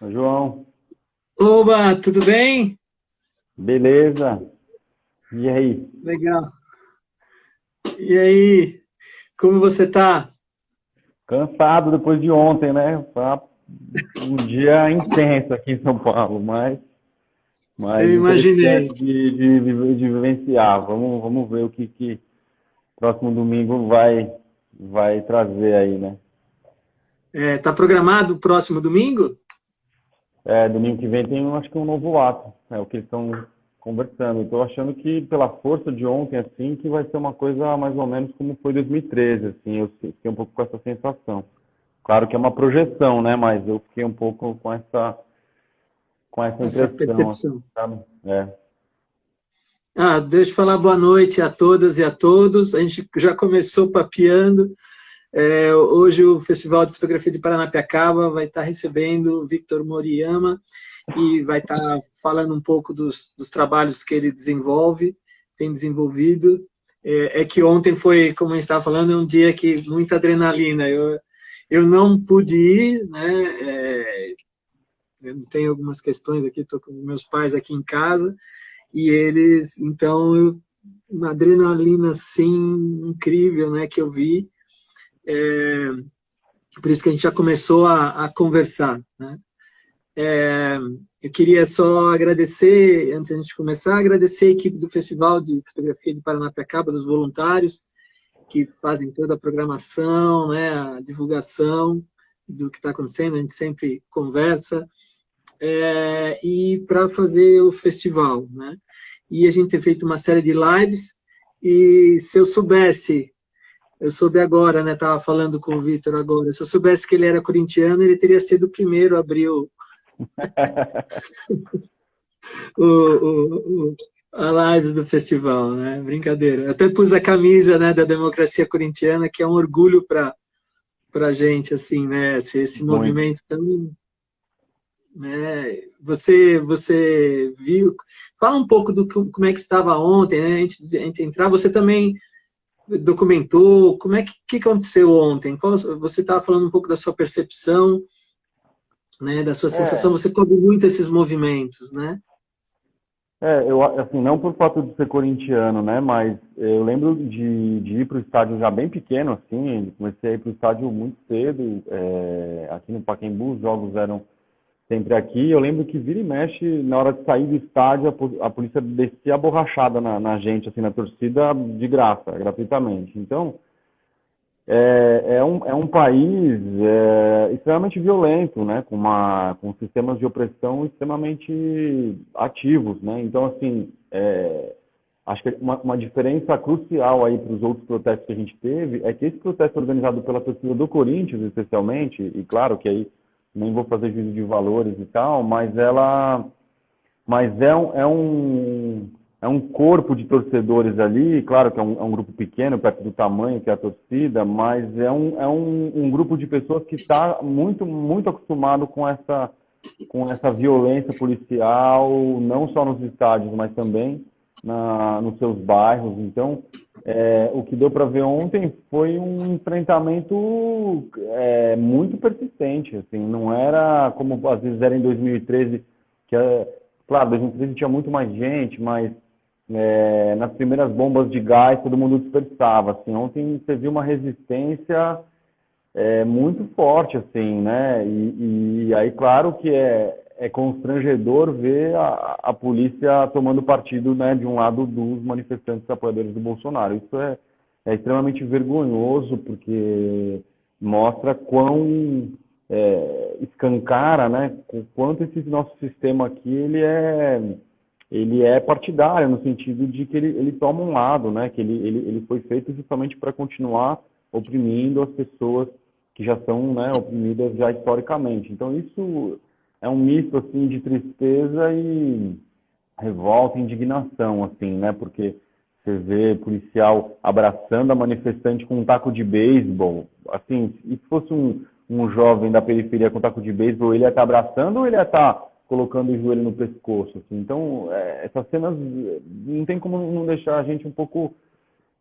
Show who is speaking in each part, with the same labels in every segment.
Speaker 1: Ô, João,
Speaker 2: Oba, tudo bem?
Speaker 1: beleza? E aí?
Speaker 2: Legal. E aí, como você tá?
Speaker 1: Cansado depois de ontem, né? Tá um dia intenso aqui em São Paulo, mas
Speaker 2: Eu imaginei.
Speaker 1: interessante de vivenciar. Vamos ver o que próximo domingo vai trazer aí, né?
Speaker 2: Tá programado o próximo domingo?
Speaker 1: Domingo que vem tem, acho que um novo ato, é o que eles estão conversando. Estou achando que pela força de ontem, assim, que vai ser uma coisa mais ou menos como foi 2013, assim, eu fiquei um pouco com essa sensação. Claro que é uma projeção, né? Mas eu fiquei um pouco com essa
Speaker 2: Essa
Speaker 1: impressão, assim,
Speaker 2: percepção.
Speaker 1: sabe?
Speaker 2: Deixa eu falar boa noite a todas e a todos. A gente já começou papeando. Hoje o Festival de Fotografia de Paranapiacaba vai estar recebendo o Victor Moriyama e vai estar falando um pouco dos trabalhos que ele desenvolve, tem desenvolvido. É que ontem foi, como a gente estava falando, um dia que muita adrenalina. Eu não pude ir, né? Eu tenho algumas questões aqui, estou com meus pais aqui em casa, e eles, então, uma adrenalina assim incrível, né, que eu vi. Por isso que a gente já começou a conversar, né? Eu queria só agradecer, antes de a gente começar, agradecer a equipe do Festival de Fotografia de Paranapiacaba, dos voluntários, que fazem toda a programação, né, a divulgação do que está acontecendo, a gente sempre conversa, e para fazer o festival, né? E a gente tem feito uma série de lives, e se eu soubesse, eu soube agora, né, estava falando com o Vitor agora, se eu soubesse que ele era corintiano, ele teria sido o primeiro a abrir o, a lives do festival, né? Brincadeira. Eu até pus a camisa, né, da democracia corintiana, que é um orgulho para gente, assim, né? Esse
Speaker 1: Muito.
Speaker 2: movimento tão, né? Você viu? Fala um pouco como é que estava ontem, né? Antes de a gente entrar, você também documentou. Como é que aconteceu ontem? Você estava falando um pouco da sua percepção, né? Da sua sensação.
Speaker 1: É,
Speaker 2: Você cobre muito esses movimentos, né?
Speaker 1: eu, assim, não por fato de ser corintiano, né? Mas eu lembro de ir para o estádio já bem pequeno, assim. Comecei a ir para o estádio muito cedo. Aqui no Pacaembu, os jogos eram sempre aqui. Eu lembro que vira e mexe, na hora de sair do estádio, a polícia descia a borrachada na gente, assim, na torcida, de graça, gratuitamente. Então, é um país extremamente violento, né? Com sistemas de opressão extremamente ativos, né? Então, assim, acho que uma diferença crucial aí para os outros protestos que a gente teve é que esse protesto organizado pela torcida do Corinthians, especialmente, e claro que aí nem vou fazer juízo de valores e tal, mas é um corpo de torcedores ali, claro que é um grupo pequeno, perto do tamanho que é a torcida, mas é um grupo de pessoas que está muito, muito acostumado com essa violência policial, não só nos estádios, mas também nos seus bairros. Então, o que deu para ver ontem foi um enfrentamento muito persistente. Assim, não era como às vezes era em 2013, que, claro, 2013 tinha muito mais gente, mas nas primeiras bombas de gás todo mundo dispersava. Assim, ontem você viu uma resistência muito forte, assim, né? E aí, claro que é constrangedor ver a polícia tomando partido, né, de um lado dos manifestantes apoiadores do Bolsonaro. Isso é extremamente vergonhoso, porque mostra quão escancara, né, o quanto esse nosso sistema aqui ele é partidário, no sentido de que ele toma um lado, né, que ele foi feito justamente para continuar oprimindo as pessoas que já são, né, oprimidas já historicamente. Então isso é um misto assim de tristeza e revolta, e indignação, assim, né? Porque você vê policial abraçando a manifestante com um taco de beisebol, assim, e se fosse um jovem da periferia com taco de beisebol, ele ia estar abraçando ou ele ia estar colocando o joelho no pescoço, assim? Então, essas cenas não tem como não deixar a gente um pouco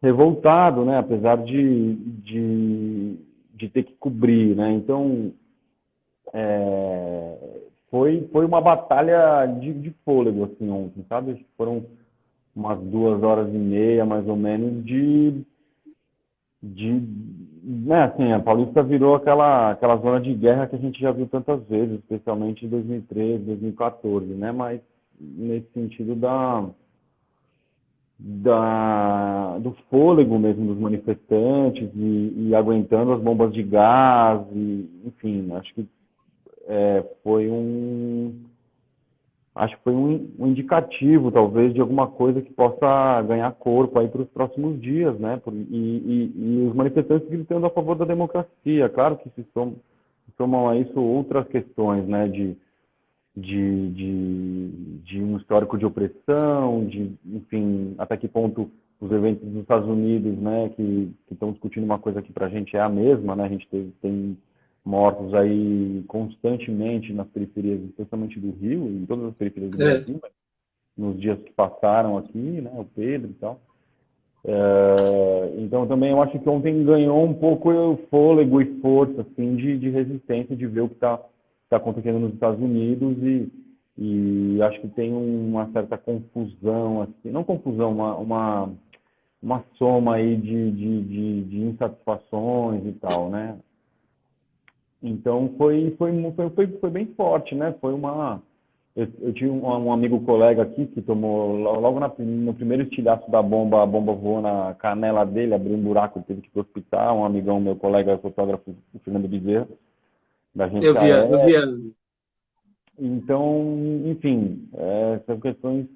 Speaker 1: revoltado, né? Apesar de ter que cobrir, né? Então, foi uma batalha de fôlego, assim, ontem, sabe? Acho que foram umas 2 horas e meia, mais ou menos, né, assim, a Paulista virou aquela zona de guerra que a gente já viu tantas vezes, especialmente em 2013, 2014, né? Mas nesse sentido do fôlego mesmo dos manifestantes e aguentando as bombas de gás, enfim, acho que foi um indicativo, talvez, de alguma coisa que possa ganhar corpo aí para os próximos dias, né? E os manifestantes gritando a favor da democracia. Claro que somam a isso outras questões, né? De um histórico de opressão, enfim, até que ponto os eventos dos Estados Unidos, né, que estão discutindo uma coisa que para a gente é a mesma, né? A gente tem mortos aí constantemente nas periferias, especialmente do Rio, em todas as periferias do Brasil, mas nos dias que passaram aqui, né, o Pedro e tal. Então também eu acho que ontem ganhou um pouco o fôlego e força, assim, de resistência, de ver o que está acontecendo nos Estados Unidos e acho que tem uma certa confusão, assim, não confusão, uma soma aí de insatisfações e tal, né? Então foi bem forte, né? Eu tinha um amigo colega aqui que tomou logo no primeiro estilhaço da bomba, a bomba voou na canela dele, abriu um buraco, ele teve que ir para o hospital. Um amigão meu, colega fotógrafo, o Fernando Bezerra, da agência
Speaker 2: Eu
Speaker 1: AE.
Speaker 2: via.
Speaker 1: Então, enfim, são questões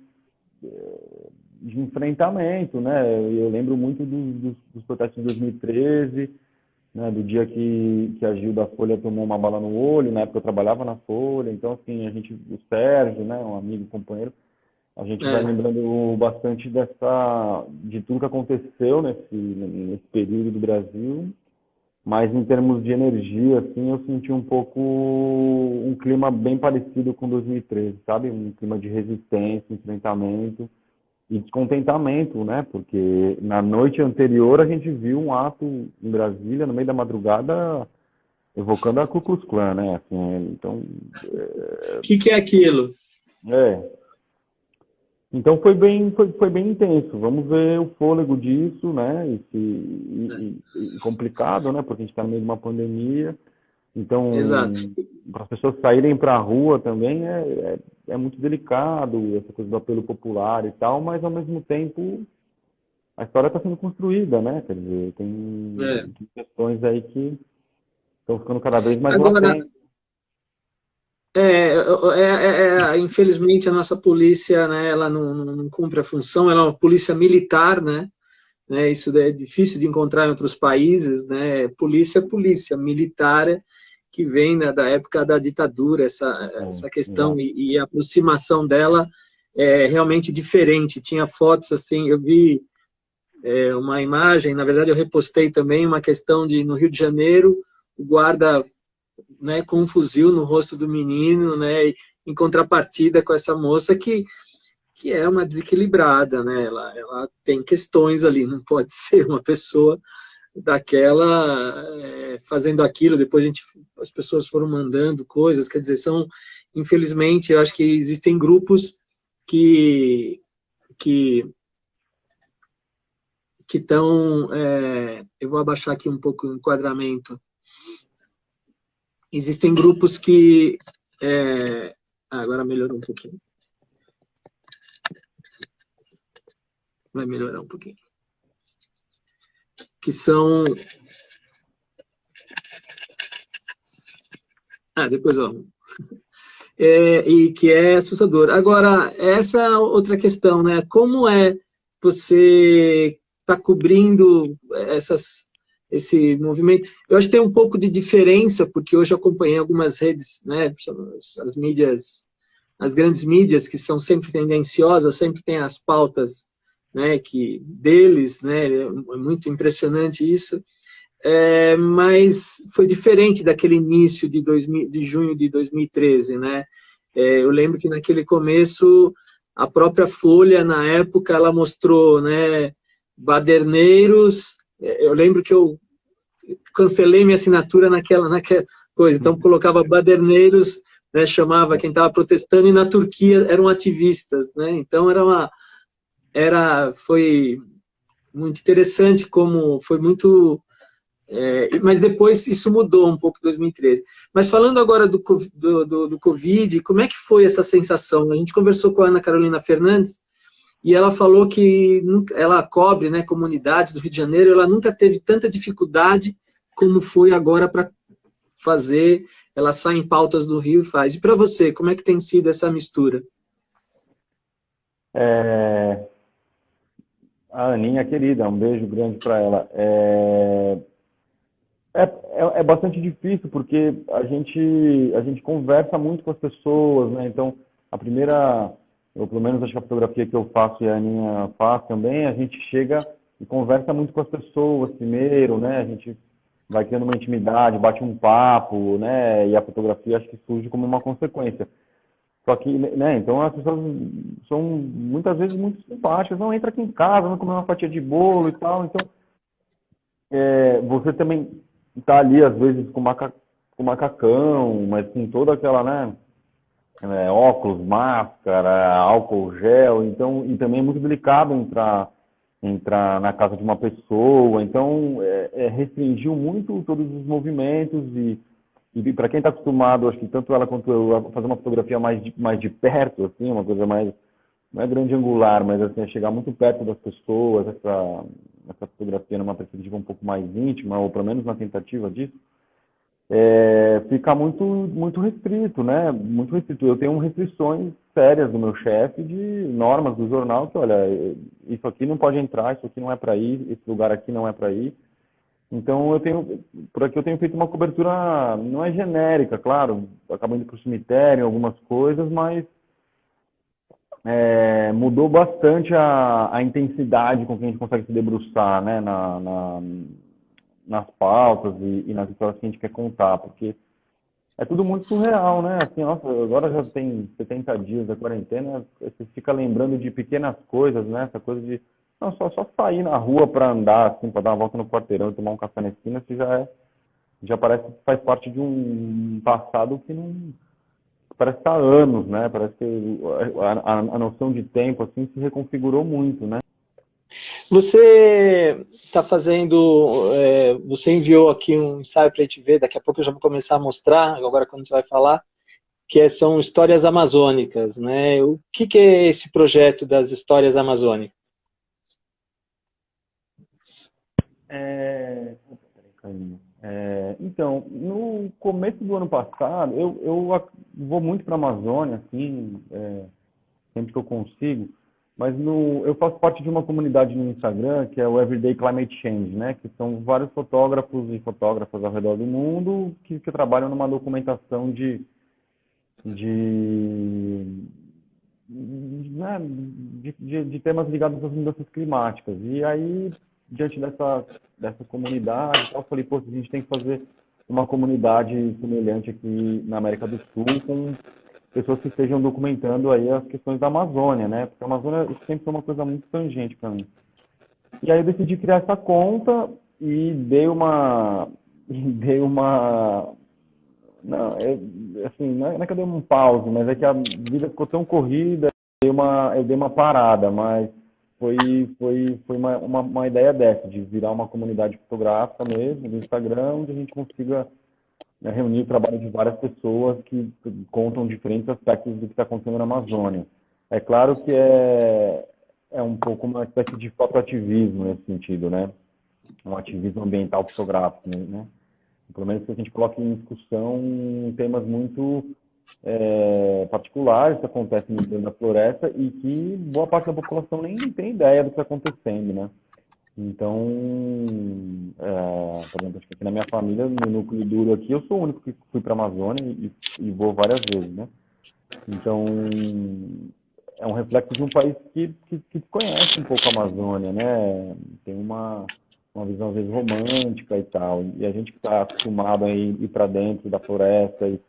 Speaker 1: de enfrentamento, né? Eu lembro muito dos protestos de 2013, né, do dia que a Gil da Folha tomou uma bala no olho. Na época eu trabalhava na Folha, então assim, o Sérgio, né, um amigo, companheiro, a gente vai lembrando bastante de tudo que aconteceu nesse período do Brasil, mas em termos de energia, assim, eu senti um pouco um clima bem parecido com 2013, sabe? Um clima de resistência, enfrentamento e descontentamento, né? Porque na noite anterior a gente viu um ato em Brasília, no meio da madrugada, evocando a Ku Klux Klan, né? Assim, então,
Speaker 2: O que é aquilo?
Speaker 1: Então foi bem intenso. Vamos ver o fôlego disso, né? E complicado, né? Porque a gente está no meio de uma pandemia. Então,
Speaker 2: Exato.
Speaker 1: para as pessoas saírem para a rua também é muito delicado, essa coisa do apelo popular e tal, mas ao mesmo tempo a história está sendo construída, né? Quer dizer, tem questões aí que estão ficando cada vez mais
Speaker 2: Agora,
Speaker 1: latentes.
Speaker 2: infelizmente a nossa polícia, né, ela não cumpre a função, ela é uma polícia militar, né? Isso é difícil de encontrar em outros países, né? Polícia militar que vem, né, da época da ditadura, essa questão e a aproximação dela é realmente diferente. Tinha fotos assim, eu vi uma imagem, na verdade eu repostei também uma questão no Rio de Janeiro, o guarda, né, com um fuzil no rosto do menino, né, em contrapartida com essa moça que é uma desequilibrada, né? Ela tem questões ali, não pode ser uma pessoa daquela fazendo aquilo. Depois as pessoas foram mandando coisas, quer dizer, infelizmente, eu acho que existem grupos que estão, eu vou abaixar aqui um pouco o enquadramento. Existem grupos que agora melhorou um pouquinho. Vai melhorar um pouquinho. Que são... depois eu arrumo. E que é assustador. Agora, essa outra questão, né? Como você está cobrindo esse movimento? Eu acho que tem um pouco de diferença, porque hoje eu acompanhei algumas redes, né? As mídias, as grandes mídias, que são sempre tendenciosas, sempre tem as pautas, né, deles, né, é muito impressionante isso, mas foi diferente daquele início de junho de 2013, né? Eu lembro que naquele começo, a própria Folha, na época, ela mostrou, né, baderneiros. Eu lembro que eu cancelei minha assinatura naquela coisa, então colocava baderneiros né, chamava quem estava protestando, e na Turquia eram ativistas, né? Então foi muito interessante, como foi muito... mas depois isso mudou um pouco em 2013. Mas falando agora do Covid, como é que foi essa sensação? A gente conversou com a Ana Carolina Fernandes, e ela falou que ela cobre, né, comunidades do Rio de Janeiro, ela nunca teve tanta dificuldade como foi agora para fazer, ela sai em pautas do Rio e faz. E para você, como é que tem sido essa mistura?
Speaker 1: É, a Aninha querida, um beijo grande para ela. É bastante difícil porque a gente conversa muito com as pessoas, né? Então, a primeira, eu pelo menos acho que a fotografia que eu faço e a Aninha faz também, a gente chega e conversa muito com as pessoas primeiro, né? A gente vai criando uma intimidade, bate um papo, né? E a fotografia acho que surge como uma consequência. Só que, né? Então as pessoas são muitas vezes muito simpáticas, não entra aqui em casa, vamos comer uma fatia de bolo e tal. Então você também está ali, às vezes, com macacão, mas com toda aquela, né? Óculos, máscara, álcool gel, então, e também é muito delicado entrar na casa de uma pessoa, então restringiu muito todos os movimentos e para quem está acostumado, acho que tanto ela quanto eu, a fazer uma fotografia mais de perto, assim, uma coisa mais, não é grande angular, mas assim, é chegar muito perto das pessoas, essa fotografia numa perspectiva um pouco mais íntima, ou pelo menos na tentativa disso, fica muito restrito, né? Muito restrito. Eu tenho restrições sérias do meu chefe de normas do jornal que, olha, isso aqui não pode entrar, isso aqui não é para ir, esse lugar aqui não é para ir. Então por aqui eu tenho feito uma cobertura, não é genérica, claro, acabo indo para o cemitério, algumas coisas, mas mudou bastante a intensidade com que a gente consegue se debruçar, né, nas pautas e nas histórias que a gente quer contar, porque é tudo muito surreal, né? Assim, nossa, agora já tem 70 dias da quarentena, você fica lembrando de pequenas coisas, né? Essa coisa de não, só sair na rua para andar, assim, para dar uma volta no quarteirão e tomar um café na esquina, que já parece que faz parte de um passado que não parece que há anos, né? Parece que a noção de tempo assim se reconfigurou muito, né?
Speaker 2: Você está fazendo, você enviou aqui um ensaio para a gente ver, daqui a pouco eu já vou começar a mostrar, agora quando você vai falar, são histórias amazônicas, né? O que é esse projeto das histórias amazônicas?
Speaker 1: Então, no começo do ano passado, eu vou muito para a Amazônia, assim, sempre que eu consigo, mas eu faço parte de uma comunidade no Instagram que é o Everyday Climate Change, né? Que são vários fotógrafos e fotógrafas ao redor do mundo que trabalham numa documentação de, né, de temas ligados às mudanças climáticas. E aí, diante dessa comunidade, eu falei, pô, a gente tem que fazer uma comunidade semelhante aqui na América do Sul, com pessoas que estejam documentando aí as questões da Amazônia, né? Porque a Amazônia isso sempre foi uma coisa muito tangente para mim. E aí eu decidi criar essa conta e dei uma não, assim, não é que eu dei um pause, mas é que a vida ficou tão corrida, eu dei uma parada, mas foi uma ideia dessa, de virar uma comunidade fotográfica mesmo, no Instagram, onde a gente consiga, né, reunir o trabalho de várias pessoas que contam diferentes aspectos do que está acontecendo na Amazônia. É claro que é um pouco uma espécie de fotoativismo nesse sentido, né? Um ativismo ambiental fotográfico, né? Pelo menos que a gente coloca em discussão temas muito particulares que acontecem dentro da floresta e que boa parte da população nem tem ideia do que está acontecendo, né? Então, por exemplo, acho que aqui na minha família, no núcleo duro aqui, eu sou o único que fui para a Amazônia e vou várias vezes, né? Então, é um reflexo de um país que conhece um pouco a Amazônia, né? Tem uma visão, às vezes, romântica e tal. E a gente que está acostumado a ir para dentro da floresta e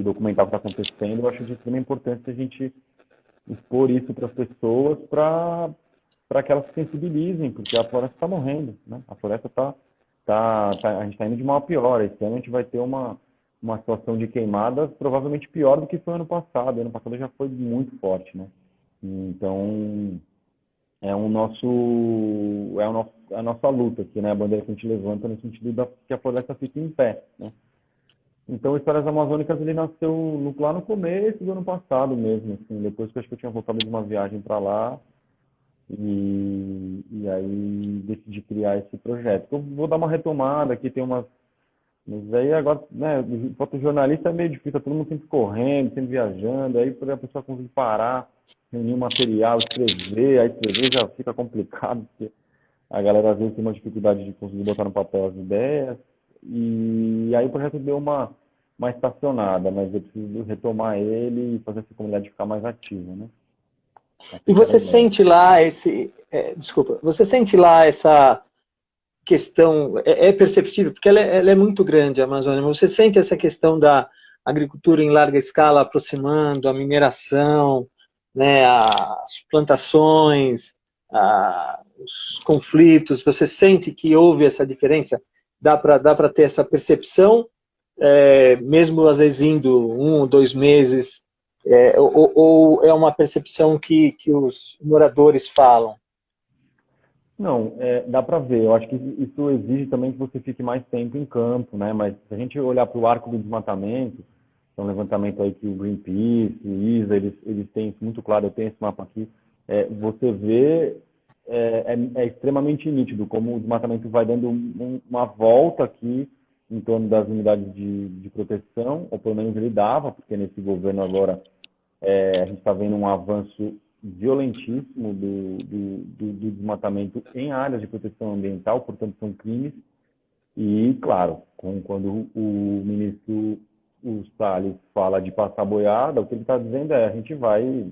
Speaker 1: documentar o que está acontecendo, eu acho de extrema importância a gente expor isso para as pessoas para que elas se sensibilizem, porque a floresta está morrendo, né? A floresta a gente está indo de mal a pior. Esse ano a gente vai ter uma situação de queimadas provavelmente pior do que foi ano passado. Ano passado já foi muito forte, né? Então, é a nossa luta aqui, né? A bandeira que a gente levanta no sentido que a floresta fique em pé, né? Então, Histórias Amazônicas, ele nasceu lá no começo do ano passado mesmo, assim, depois que eu acho que eu tinha voltado de uma viagem para lá, e aí decidi criar esse projeto. Eu vou dar uma retomada aqui, tem umas. Mas aí agora, né, fotojornalista é meio difícil, tá todo mundo sempre correndo, sempre viajando, aí para a pessoa conseguir parar, reunir um material, escrever, aí escrever já fica complicado, porque a galera às vezes tem uma dificuldade de conseguir botar no papel as ideias, e aí o projeto deu uma estacionada, mas eu preciso retomar ele e fazer essa comunidade ficar mais ativa, né?
Speaker 2: E você sente lá desculpa, você sente lá essa questão, é perceptível, porque ela é muito grande, a Amazônia, mas você sente essa questão da agricultura em larga escala aproximando, a mineração, né, as plantações, os conflitos, você sente que houve essa diferença? Dá para ter essa percepção, mesmo às vezes indo 1 ou 2 meses, ou é uma percepção que os moradores falam?
Speaker 1: Não, dá para ver. Eu acho que isso exige também que você fique mais tempo em campo, né? Mas se a gente olhar para o arco do desmatamento, é um levantamento aí que o Greenpeace, o ISA, eles têm isso muito claro, eu tenho esse mapa aqui, você vê, é extremamente nítido como o desmatamento vai dando uma volta aqui em torno das unidades de proteção, ou pelo menos ele dava, porque nesse governo agora a gente está vendo um avanço violentíssimo do desmatamento em áreas de proteção ambiental, portanto são crimes. E, claro, quando o ministro Salles fala de passar boiada, o que ele está dizendo a gente vai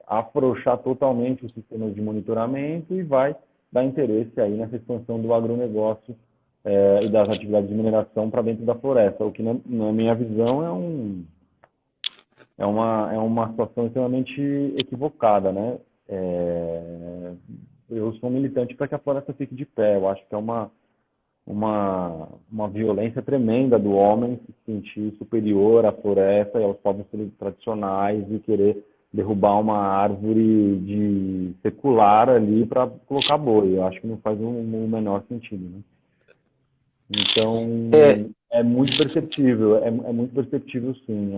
Speaker 1: afrouxar totalmente os sistemas de monitoramento e vai dar interesse aí nessa expansão do agronegócio e das atividades de mineração para dentro da floresta, o que, na minha visão, é uma situação extremamente equivocada, né? Eu sou militante para que a floresta fique de pé. Eu acho que é uma violência tremenda do homem se sentir superior à floresta e aos povos tradicionais e querer derrubar uma árvore de secular ali para colocar boi. Eu acho que não faz o menor sentido, né? Então, é muito perceptível, é muito perceptível, sim.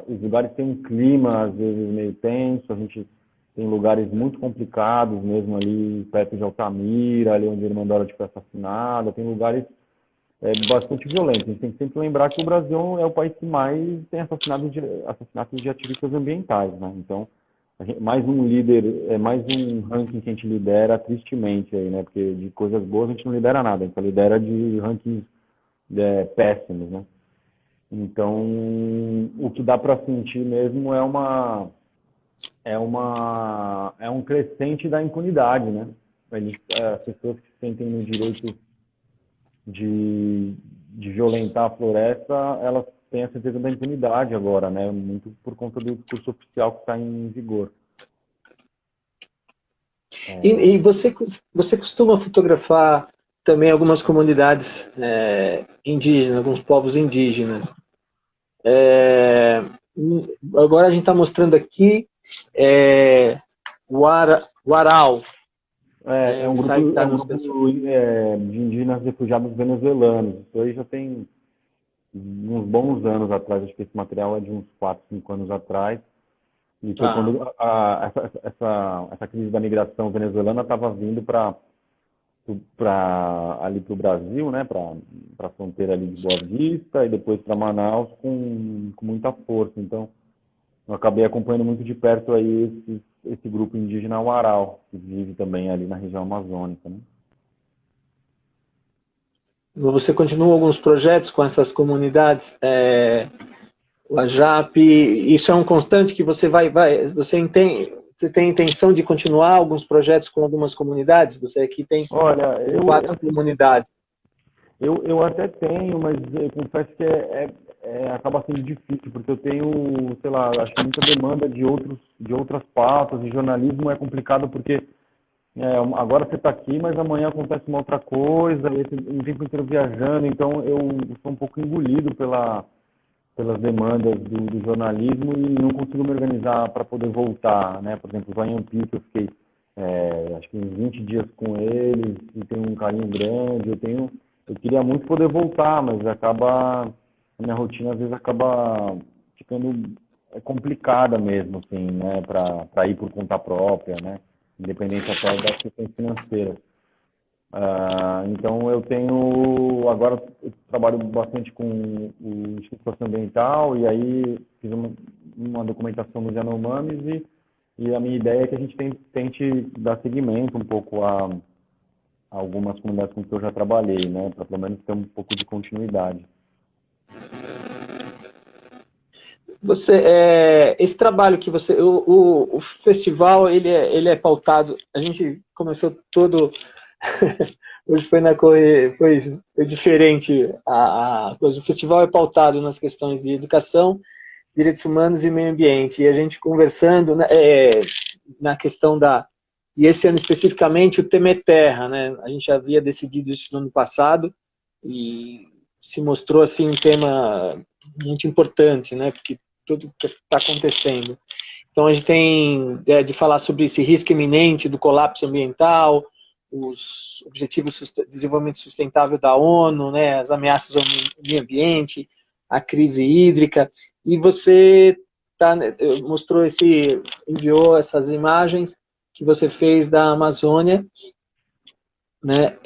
Speaker 1: Os lugares têm um clima, às vezes, meio tenso, a gente tem lugares muito complicados, mesmo ali perto de Altamira, ali onde a Irmã Dora foi assassinada, tem lugares bastante violentos. A gente tem que sempre lembrar que o Brasil é o país que mais tem assassinatos de ativistas ambientais, né? Então, mais um líder, mais um ranking que a gente lidera tristemente aí, né? Porque de coisas boas a gente não lidera nada, a gente lidera de rankings péssimos, né? Então, o que dá para sentir mesmo é um crescente da impunidade, né? As pessoas que se sentem no direito de violentar a floresta, elas têm a certeza da impunidade agora, né? Muito por conta do discurso oficial que está em vigor.
Speaker 2: E você costuma fotografar também algumas comunidades indígenas, alguns povos indígenas. Agora a gente está mostrando aqui Uarau.
Speaker 1: É um grupo de indígenas refugiados venezuelanos. Isso aí já tem uns bons anos atrás, acho que esse material é de uns 4, 5 anos atrás. E foi quando essa crise da migração venezuelana estava vindo ali para o Brasil, né, para a fronteira ali de Boa Vista e depois para Manaus com muita força. Então, eu acabei acompanhando muito de perto aí esse grupo indígena Uarau, que vive também ali na região amazônica, né?
Speaker 2: Você continua alguns projetos com essas comunidades? O AJAP, isso é um constante que você você tem intenção de continuar alguns projetos com algumas comunidades? Você aqui tem 4 comunidades.
Speaker 1: Eu até tenho, mas eu confesso que acaba sendo difícil, porque eu tenho, sei lá, acho que muita demanda de outras pautas, e jornalismo é complicado porque agora você está aqui, mas amanhã acontece uma outra coisa, e esse, um tempo inteiro viajando, então eu sou um pouco engolido pelas demandas do jornalismo e não consigo me organizar para poder voltar, né? Por exemplo, o Ryan Peak, eu fiquei acho que uns 20 dias com eles e tenho um carinho grande, eu queria muito poder voltar, mas a minha rotina às vezes acaba ficando complicada mesmo, assim, né? Para ir por conta própria, né? Independente até das questões financeiras. Então agora eu trabalho bastante com o Instituto Socioambiental e aí fiz uma documentação nos Yanomamis e a minha ideia é que a gente tente dar seguimento um pouco a algumas comunidades com que eu já trabalhei, né, para pelo menos ter um pouco de continuidade.
Speaker 2: Esse trabalho que o festival ele é pautado. A gente começou todo hoje foi diferente a coisa. O festival é pautado nas questões de educação, direitos humanos e meio ambiente. E a gente conversando, né, na questão e esse ano especificamente o tema é terra, né? A gente havia decidido isso no ano passado e se mostrou assim um tema muito importante, né? Porque tudo que está acontecendo. Então a gente tem de falar sobre esse risco iminente do colapso ambiental, os Objetivos de Desenvolvimento Sustentável da ONU, né, as ameaças ao meio ambiente, a crise hídrica, e você enviou essas imagens que você fez da Amazônia, né,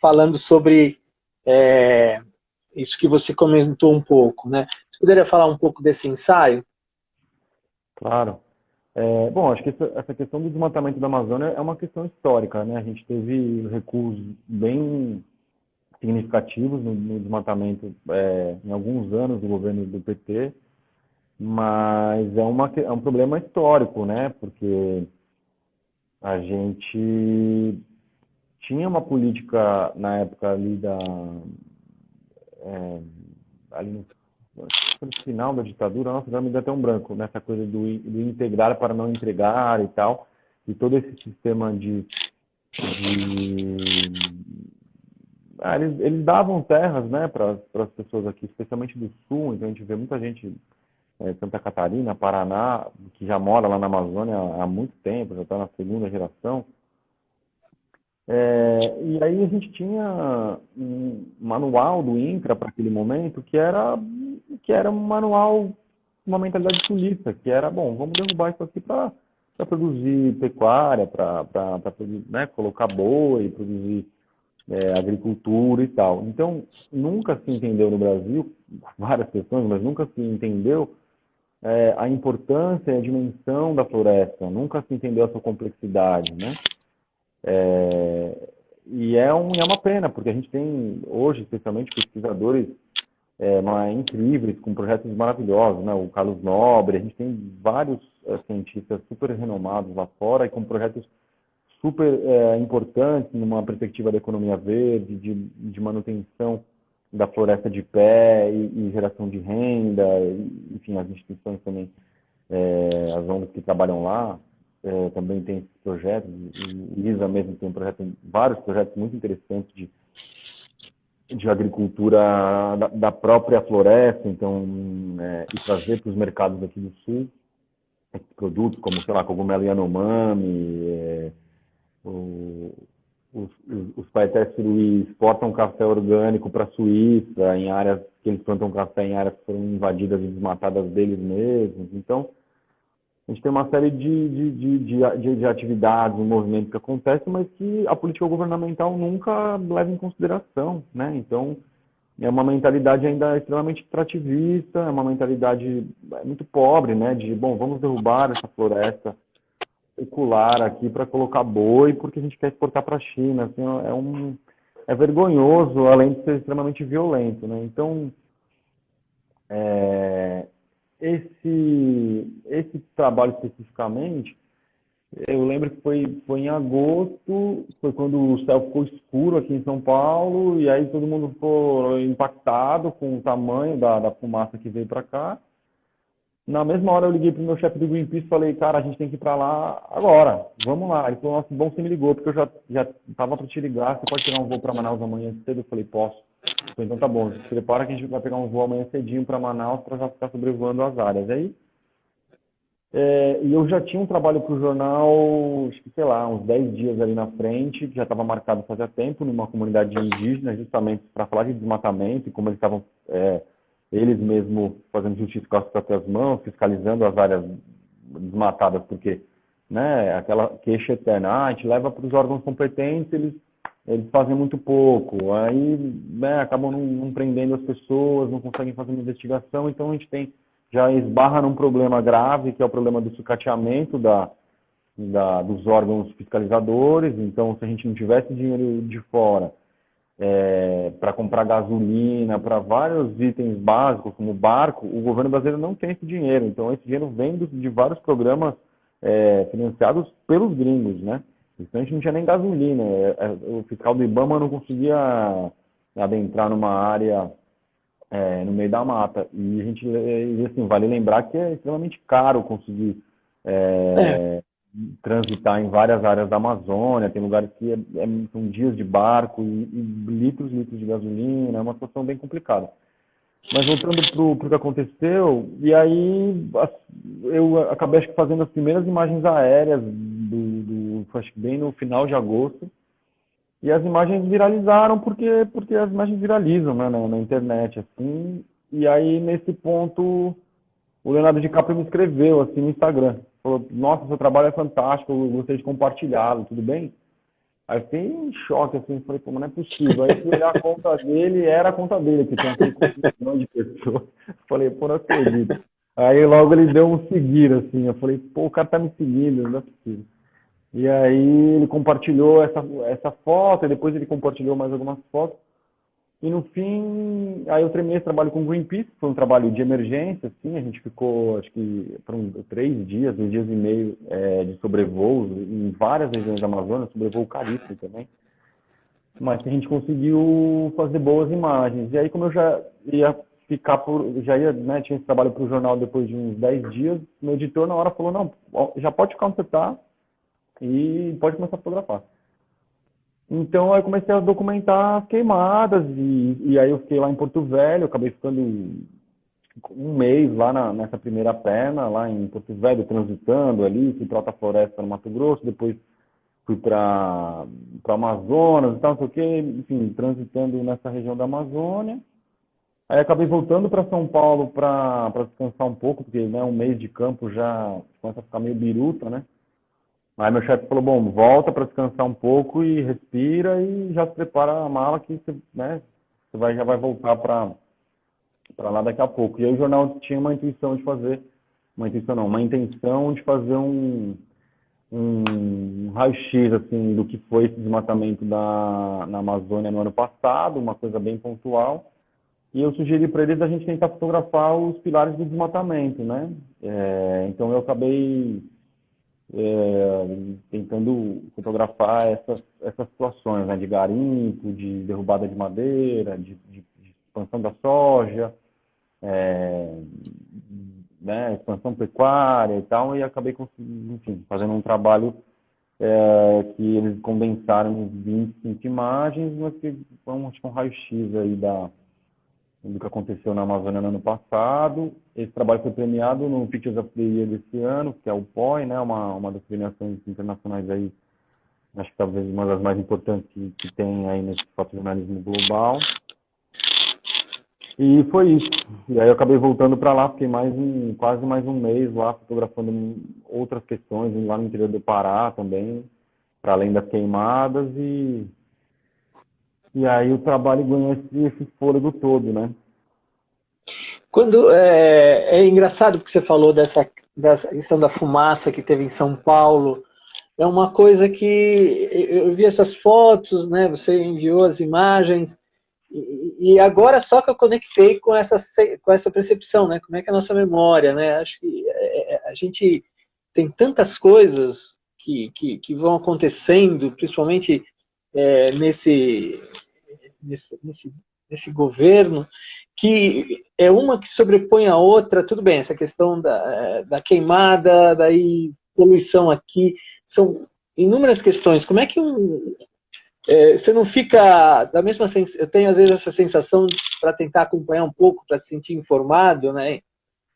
Speaker 2: falando sobre isso que você comentou um pouco, né? Você poderia falar um pouco desse ensaio?
Speaker 1: Claro. Bom, acho que essa questão do desmatamento da Amazônia é uma questão histórica, né? A gente teve recuos bem significativos no desmatamento em alguns anos do governo do PT, mas é um problema histórico, né? Porque a gente tinha uma política na época ali ali no final da ditadura, nossa, já me deu até um branco, nessa coisa do integrar para não entregar e tal, e todo esse sistema eles davam terras, né, para as pessoas aqui, especialmente do sul, então a gente vê muita gente, Santa Catarina, Paraná, que já mora lá na Amazônia há muito tempo, já está na segunda geração. E aí a gente tinha um manual do INCRA para aquele momento que era um manual, uma mentalidade sulista, que era, bom, vamos derrubar isso aqui para produzir pecuária, para né, colocar boi, produzir agricultura e tal. Então, nunca se entendeu no Brasil, várias questões, mas nunca se entendeu a importância e a dimensão da floresta, nunca se entendeu a sua complexidade, né? E é uma pena, porque a gente tem hoje, especialmente, pesquisadores incríveis, com projetos maravilhosos, né? O Carlos Nobre, a gente tem vários cientistas super renomados lá fora e com projetos super importantes numa perspectiva da economia verde, de manutenção da floresta de pé e geração de renda, enfim, as instituições também, as ONGs que trabalham lá, também tem esses projetos, o ISA mesmo tem vários projetos muito interessantes de agricultura da própria floresta, então, e trazer para os mercados aqui do sul esses produtos, como, sei lá, cogumelo Yanomami, os paetés Suruí exportam café orgânico para a Suíça, em áreas que eles plantam café em áreas que foram invadidas e desmatadas deles mesmos. Então, a gente tem uma série de atividades, um movimento que acontece, mas que a política governamental nunca leva em consideração, né? Então, é uma mentalidade ainda extremamente extrativista, é uma mentalidade muito pobre, né? De, bom, vamos derrubar essa floresta secular aqui para colocar boi, porque a gente quer exportar para a China. Assim, é vergonhoso, além de ser extremamente violento, né? Então, esse trabalho especificamente, eu lembro que foi em agosto, foi quando o céu ficou escuro aqui em São Paulo, e aí todo mundo ficou impactado com o tamanho da fumaça que veio para cá. Na mesma hora eu liguei pro meu chefe do Greenpeace e falei, cara, a gente tem que ir para lá agora, vamos lá. Ele falou, nossa, bom você me ligou, porque eu já tava para te ligar, você pode pegar um voo para Manaus amanhã cedo? Eu falei, posso. Eu falei, então tá bom, se prepara que a gente vai pegar um voo amanhã cedinho para Manaus para já ficar sobrevoando as áreas. Aí, e eu já tinha um trabalho para o jornal, acho que, sei lá, uns 10 dias ali na frente, que já estava marcado fazia tempo, numa comunidade indígena, justamente para falar de desmatamento e como eles estavam, eles mesmos fazendo justiça com as próprias mãos, fiscalizando as áreas desmatadas, porque, né, aquela queixa eterna, a gente leva para os órgãos competentes, eles fazem muito pouco, aí, né, acabam não prendendo as pessoas, não conseguem fazer uma investigação, então a gente já esbarra num problema grave, que é o problema do sucateamento dos órgãos fiscalizadores. Então, se a gente não tivesse dinheiro de fora para comprar gasolina, para vários itens básicos, como barco, o governo brasileiro não tem esse dinheiro. Então, esse dinheiro vem de vários programas financiados pelos gringos, né? Então, a gente não tinha nem gasolina. O fiscal do IBAMA não conseguia adentrar numa área no meio da mata. E assim, vale lembrar que é extremamente caro conseguir transitar em várias áreas da Amazônia, tem lugares que são dias de barco e litros de gasolina, é uma situação bem complicada. Mas voltando para o que aconteceu, e aí eu acabei acho que fazendo as primeiras imagens aéreas acho que bem no final de agosto, e as imagens viralizaram porque as imagens viralizam, né, na internet, assim. E aí, nesse ponto, o Leonardo DiCaprio me escreveu, assim, no Instagram. Falou, nossa, seu trabalho é fantástico, eu gostaria de compartilhá-lo, tudo bem? Aí eu fiquei em choque, assim, falei, pô, mas não é possível. Aí fui olhar a conta dele, era a conta dele, que tinha 1,5 milhões de pessoas. Falei, pô, não acredito. Aí logo ele deu um seguir, assim, eu falei, pô, o cara tá me seguindo, não é possível. E aí ele compartilhou essa foto, e depois ele compartilhou mais algumas fotos. E no fim, aí eu terminei esse trabalho com o Greenpeace, foi um trabalho de emergência, assim, a gente ficou, acho que, por 3 dias, 2 dias e meio de sobrevoos em várias regiões da Amazônia, sobrevoo caríssimo também. Mas a gente conseguiu fazer boas imagens. E aí, como eu já ia né, tinha esse trabalho para o jornal depois de uns 10 dias, meu editor na hora falou, não, já pode ficar onde você está, e pode começar a fotografar. Então, aí eu comecei a documentar as queimadas, e aí eu fiquei lá em Porto Velho, eu acabei ficando um mês lá nessa primeira perna, lá em Porto Velho, transitando ali, fui para Alta Floresta, no Mato Grosso, depois fui para Amazonas e tal, não sei o quê, enfim, transitando nessa região da Amazônia. Aí acabei voltando para São Paulo para descansar um pouco, porque, né, um mês de campo já começa a ficar meio biruta, né? Aí meu chefe falou, bom, volta para descansar um pouco e respira e já se prepara a mala que você, né, já vai voltar para lá daqui a pouco. E aí o jornal tinha uma intenção de fazer um raio-x assim, do que foi esse desmatamento na Amazônia no ano passado, uma coisa bem pontual. E eu sugeri para eles a gente tentar fotografar os pilares do desmatamento, né? Então eu acabei tentando fotografar essas situações, né, de garimpo, de derrubada de madeira, de expansão da soja, né, expansão pecuária e tal, e acabei conseguindo, enfim, fazendo um trabalho que eles condensaram em 25 imagens, mas que foi um raio-x aí do que aconteceu na Amazônia no ano passado. Esse trabalho foi premiado no Pictures of the Year desse ano, que é o POI, né, uma das premiações internacionais aí, acho que talvez uma das mais importantes que tem aí nesse fotojornalismo global. E foi isso. E aí eu acabei voltando para lá, fiquei quase mais um mês lá fotografando outras questões, lá no interior do Pará também, para além das queimadas, e aí o trabalho ganhou esse fôlego todo, né?
Speaker 2: Quando é engraçado porque você falou dessa questão da fumaça que teve em São Paulo. É uma coisa que eu vi essas fotos, né? Você enviou as imagens e agora só que eu conectei com essa percepção, né? Como é que é a nossa memória, né? Acho que a gente tem tantas coisas que vão acontecendo, principalmente nesse desse governo, que é uma que sobrepõe a outra. Tudo bem, essa questão da queimada, daí poluição aqui, são inúmeras questões. Como é que você não fica da mesma sensação? Eu tenho às vezes essa sensação para tentar acompanhar um pouco, para se sentir informado, né,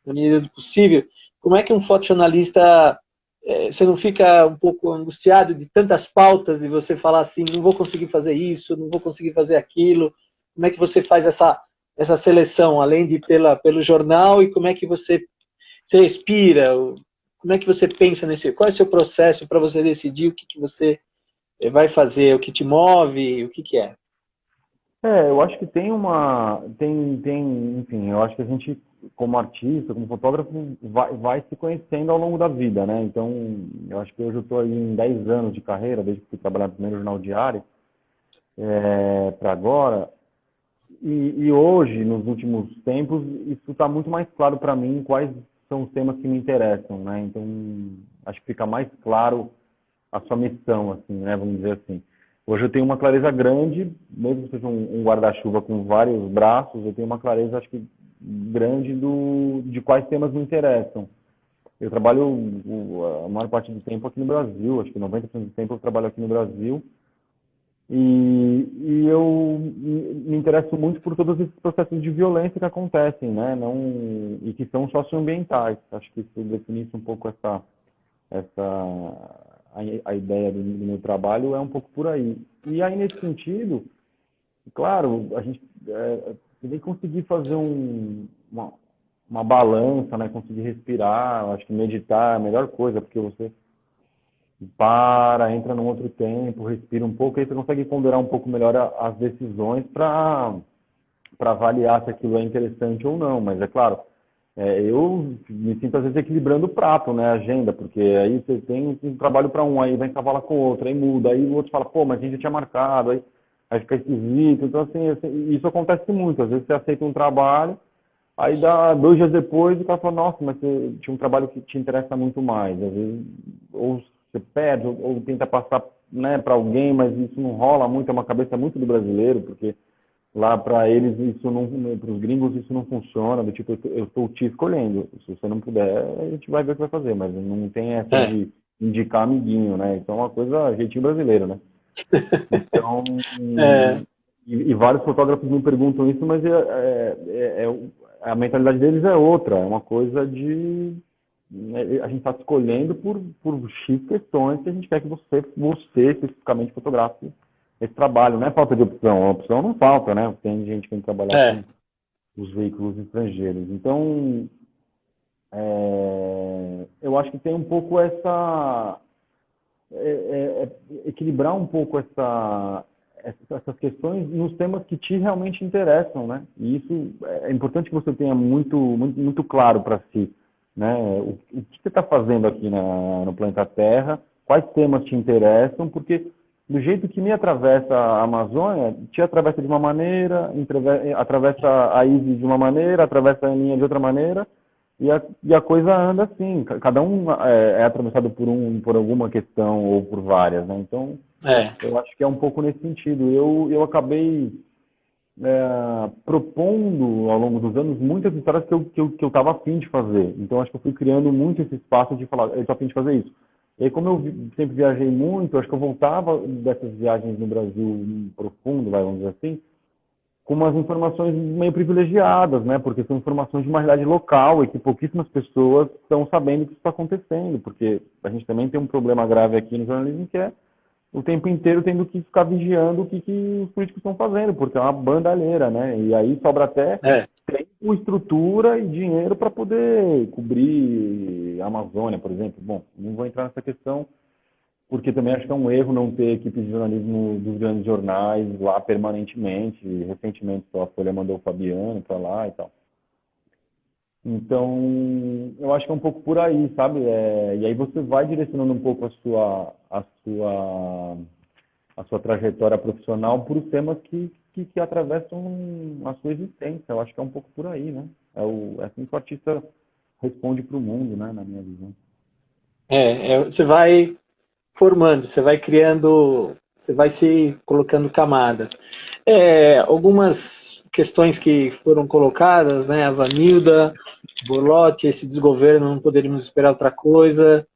Speaker 2: na medida do possível. Como é que um fotojornalista, você não fica um pouco angustiado de tantas pautas e você falar assim, não vou conseguir fazer isso, não vou conseguir fazer aquilo? Como é que você faz essa seleção, além de pelo jornal, e como é que você respira? Como é que você pensa nesse? Qual é o seu processo para você decidir o que você vai fazer, o que te move, o que é?
Speaker 1: Eu acho que enfim, eu acho que a gente, como artista, como fotógrafo, vai se conhecendo ao longo da vida, né? Então, eu acho que hoje eu estou aí em 10 anos de carreira, desde que fui trabalhar no primeiro jornal diário, para agora. E hoje, nos últimos tempos, isso está muito mais claro para mim quais são os temas que me interessam, né? Então, acho que fica mais claro a sua missão, assim, né? Vamos dizer assim. Hoje eu tenho uma clareza grande, mesmo que seja um guarda-chuva com vários braços, eu tenho uma clareza, acho que, grande de quais temas me interessam. Eu trabalho a maior parte do tempo aqui no Brasil, acho que 90% do tempo eu trabalho aqui no Brasil, e eu me interesso muito por todos esses processos de violência que acontecem, né? Não, e que são socioambientais. Acho que isso definisse um pouco a ideia do meu trabalho é um pouco por aí. E aí, nesse sentido, claro, a gente tem que conseguir fazer uma balança, né? Conseguir respirar. Eu acho que meditar é a melhor coisa, porque você entra num outro tempo, respira um pouco, aí você consegue ponderar um pouco melhor as decisões para avaliar se aquilo é interessante ou não. Mas é claro, eu me sinto às vezes equilibrando o prato, né, a agenda, porque aí você tem um trabalho para um, aí vai cavalar com o outro, aí muda, aí o outro fala, pô, mas a gente já tinha marcado, aí fica esquisito. Então, assim, isso acontece muito. Às vezes você aceita um trabalho, aí dá 2 dias depois o cara fala, nossa, mas você tinha um trabalho que te interessa muito mais. Às vezes, ou você perde, ou tenta passar, né, para alguém, mas isso não rola muito, é uma cabeça muito do brasileiro, porque lá para eles isso não, para os gringos isso não funciona, do tipo, eu estou te escolhendo, se você não puder, a gente vai ver o que vai fazer, mas não tem essa de indicar amiguinho, né? Então é uma coisa, jeitinho brasileiro, né? Então,
Speaker 2: É,
Speaker 1: e vários fotógrafos me perguntam isso, mas a mentalidade deles é outra, é uma coisa de a gente está escolhendo por X questões que a gente quer que você especificamente fotografe esse trabalho. Não é falta de opção, a opção não falta, né? Tem gente que tem que trabalhar com os veículos estrangeiros. Então, eu acho que tem um pouco equilibrar um pouco essas questões nos temas que te realmente interessam, né? E isso é importante que você tenha muito, muito, muito claro para si, né? O que você está fazendo aqui no planeta Terra, quais temas te interessam, porque do jeito que me atravessa a Amazônia, te atravessa de uma maneira, atravessa a Isis de uma maneira, atravessa a minha de outra maneira, e a coisa anda assim. Cada um é atravessado por alguma questão ou por várias, né? Então, eu acho que é um pouco nesse sentido. Eu acabei propondo ao longo dos anos muitas histórias que eu estava afim de fazer. Então, acho que eu fui criando muito esse espaço de falar, eu estou afim de fazer isso. E aí, como eu sempre viajei muito, acho que eu voltava dessas viagens no Brasil profundo, vamos dizer assim, com umas informações meio privilegiadas, né? Porque são informações de uma realidade local e que pouquíssimas pessoas estão sabendo que isso está acontecendo, porque a gente também tem um problema grave aqui no jornalismo, que é o tempo inteiro tendo que ficar vigiando o que os políticos estão fazendo, porque é uma bandalheira, né? E aí sobra até tempo, estrutura e dinheiro para poder cobrir a Amazônia, por exemplo. Bom, não vou entrar nessa questão, porque também acho que é um erro não ter equipe de jornalismo dos grandes jornais lá permanentemente. Recentemente só a Folha mandou o Fabiano para lá e tal. Então, eu acho que é um pouco por aí, sabe? E aí você vai direcionando um pouco a sua trajetória profissional por os temas que atravessam a sua existência. Eu acho que é um pouco por aí, né? É assim que o artista responde para o mundo, né? Na minha visão.
Speaker 2: você vai formando, você vai criando, você vai se colocando camadas. Algumas questões que foram colocadas, né? A Vanilda, Borlotti, esse desgoverno, não poderíamos esperar outra coisa.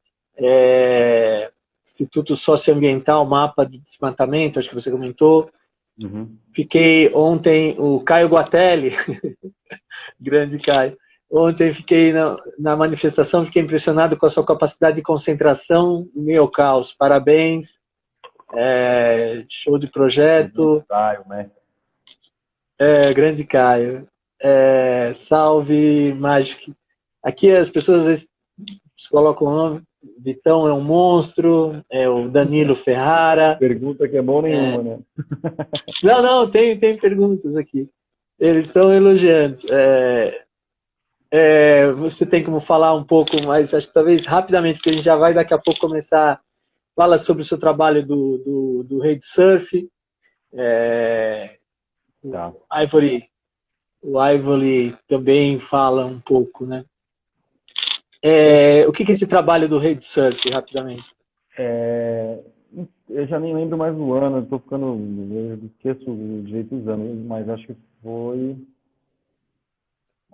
Speaker 2: Instituto Socioambiental, mapa de desmatamento, acho que você comentou.
Speaker 1: Uhum.
Speaker 2: Fiquei ontem, o Caio Guatelli, grande Caio. Ontem fiquei na manifestação, fiquei impressionado com a sua capacidade de concentração no meio ao caos. Parabéns. Show de projeto.
Speaker 1: Caio, né?
Speaker 2: Grande Caio. Salve, Magic. Aqui as pessoas às vezes colocam o nome. Vitão é um monstro. O Danilo Ferrara.
Speaker 1: Pergunta que é bom nenhuma, né?
Speaker 2: Não, tem perguntas aqui. Eles estão elogiando. Você tem como falar um pouco mais, acho que talvez rapidamente, porque a gente já vai daqui a pouco começar. Fala sobre o seu trabalho do Rede Surf.
Speaker 1: Tá.
Speaker 2: O Ivory também fala um pouco, né? O que é esse trabalho do Rede Surf, rapidamente?
Speaker 1: Eu já nem lembro mais do ano, eu esqueço direito os anos, mas acho que foi...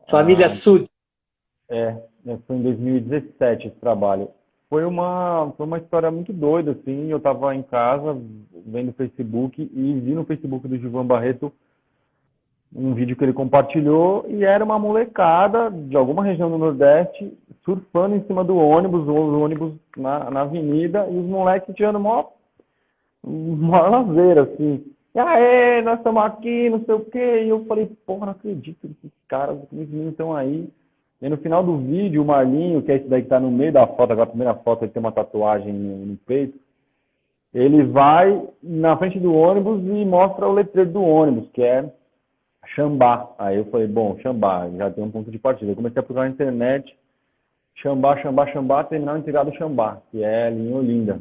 Speaker 2: Família Sud.
Speaker 1: Foi em 2017 esse trabalho. Foi uma história muito doida, assim. Eu estava em casa vendo o Facebook e vi no Facebook do Gilvan Barreto um vídeo que ele compartilhou e era uma molecada de alguma região do Nordeste surfando em cima do ônibus, o ônibus na avenida, e os moleques tirando maior lazer, assim. E aí, nós estamos aqui, não sei o quê. E eu falei, porra, não acredito que esses caras, que esses meninos estão aí. E no final do vídeo, o Marlinho, que é esse daí que tá no meio da foto, agora a primeira foto, ele tem uma tatuagem no peito, ele vai na frente do ônibus e mostra o letreiro do ônibus, que é Xambá. Aí eu falei, bom, Xambá, já tem um ponto de partida. Eu comecei a procurar na internet, Xambá, terminal integrado Xambá, que é ali em Olinda.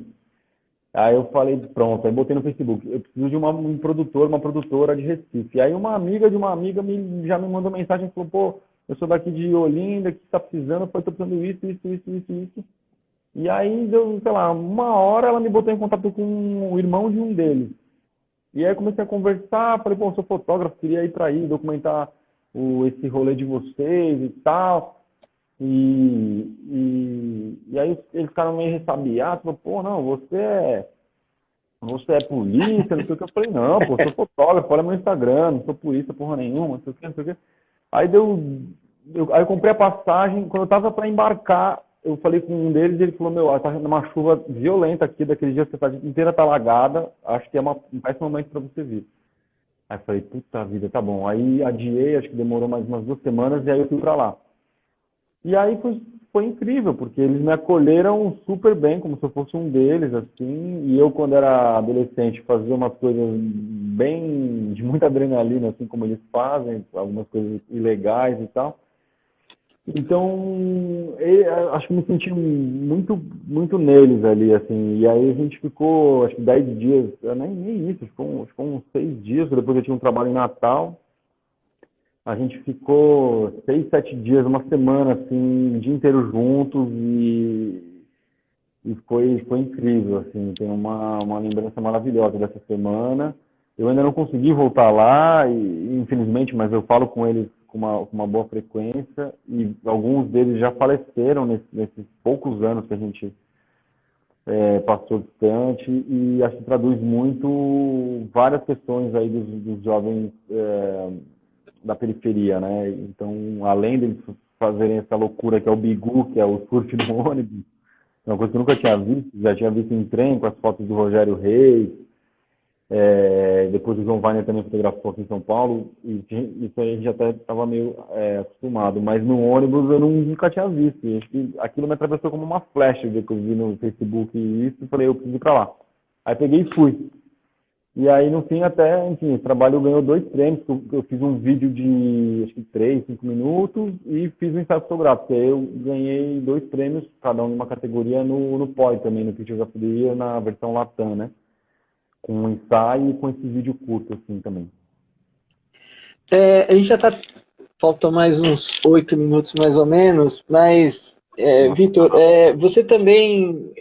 Speaker 1: Aí eu falei, pronto, aí botei no Facebook, eu preciso de um produtor, uma produtora de Recife. Aí uma amiga de uma amiga já me mandou mensagem e falou, pô, eu sou daqui de Olinda, o que está precisando? Eu falei, estou precisando isso. E aí deu, sei lá, uma hora ela me botou em contato com o irmão de um deles. E aí eu comecei a conversar, falei, pô, eu sou fotógrafo, queria ir para aí, documentar esse rolê de vocês e tal. E aí eles ficaram meio ressabiados, falaram, pô, não, você é polícia, não sei o que. Eu falei, não, pô, eu sou fotógrafo, olha meu Instagram, não sou polícia porra nenhuma, não sei o que. Aí eu comprei a passagem, quando eu tava para embarcar, eu falei com um deles e ele falou, meu, tá uma chuva violenta aqui, daquele dia que a cidade inteira tá alagada, acho que é um péssimo momento para você vir. Aí eu falei, puta vida, tá bom. Aí adiei, acho que demorou mais umas 2 semanas e aí eu fui para lá. E aí foi incrível, porque eles me acolheram super bem, como se eu fosse um deles, assim. E eu, quando era adolescente, fazia umas coisas bem de muita adrenalina, assim como eles fazem, algumas coisas ilegais e tal. Então, acho que me senti muito, muito neles ali, assim. E aí a gente ficou, acho que 10 dias, nem isso, ficou uns 6 dias, depois eu tinha um trabalho em Natal. A gente ficou 6, 7 dias, uma semana, assim, o dia inteiro juntos e foi incrível, assim. Tem uma lembrança maravilhosa dessa semana. Eu ainda não consegui voltar lá, infelizmente, mas eu falo com eles com uma boa frequência e alguns deles já faleceram nesses poucos anos que a gente passou distante e acho que traduz muito várias questões aí dos jovens da periferia, né? Então, além deles fazerem essa loucura que é o bigu, que é o surf no ônibus, uma coisa que eu nunca tinha visto, já tinha visto em trem com as fotos do Rogério Reis, depois o João Wagner também fotografou aqui em São Paulo, e isso aí a gente até estava meio acostumado, mas no ônibus eu nunca tinha visto, e acho que aquilo me atravessou como uma flecha, que eu vi no Facebook e isso, e falei, eu preciso ir para lá. Aí peguei e fui. E aí, no fim, enfim, o trabalho ganhou 2 prêmios. Eu fiz um vídeo de, acho que 3, 5 minutos e fiz um ensaio fotográfico. Aí eu ganhei 2 prêmios, cada um numa categoria, no POI também, no Pictures of the Year, na versão Latam, né? Com um ensaio e com esse vídeo curto, assim, também.
Speaker 2: A gente já está... Faltam mais uns 8 minutos, mais ou menos, mas, Vitor, você também...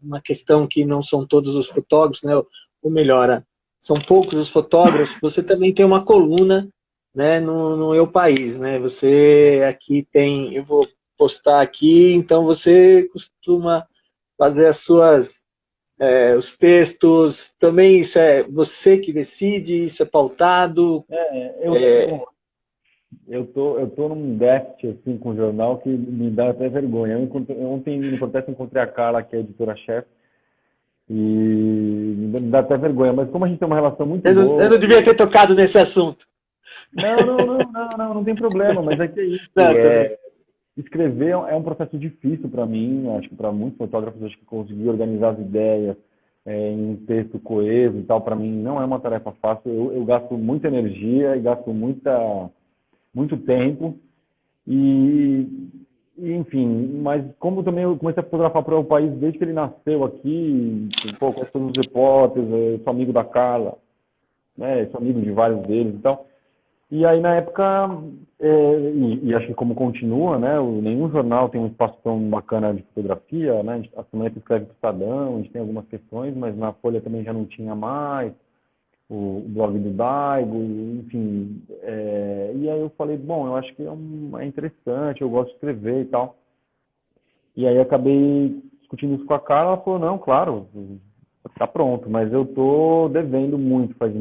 Speaker 2: uma questão que não são todos os fotógrafos, né? Ou melhor, são poucos os fotógrafos, você também tem uma coluna, né, no Eu País, né? Você aqui tem, eu vou postar aqui, então você costuma fazer as suas, os textos, também isso é você que decide, isso é pautado?
Speaker 1: Bom, eu tô num déficit assim, com o jornal que me dá até vergonha. Ontem no protesto encontrei a Carla, que é editora-chefe, e me dá até vergonha, mas como a gente tem uma relação muito
Speaker 2: Eu
Speaker 1: boa.
Speaker 2: não devia ter tocado nesse assunto.
Speaker 1: Não tem problema, mas é que é isso.
Speaker 2: Não, também.
Speaker 1: Escrever é um processo difícil para mim, acho que para muitos fotógrafos, acho que conseguir organizar as ideias em um texto coeso e tal, para mim não é uma tarefa fácil. Eu gasto muita energia e gasto muito tempo e, enfim, mas como também eu comecei a fotografar para o país desde que ele nasceu aqui, pô, conheço todos os repórteres, eu sou amigo da Carla, né, sou amigo de vários deles e tal. E aí, na época, e acho que como continua, né, nenhum jornal tem um espaço tão bacana de fotografia, né, a semana que escreve para o Estadão, a gente tem algumas questões, mas na Folha também já não tinha mais, o blog do Daigo, enfim. E aí eu falei, bom, eu acho que é interessante, eu gosto de escrever e tal. E aí acabei discutindo isso com a Carla, ela falou, não, claro, tá pronto, mas eu tô devendo muito, faz,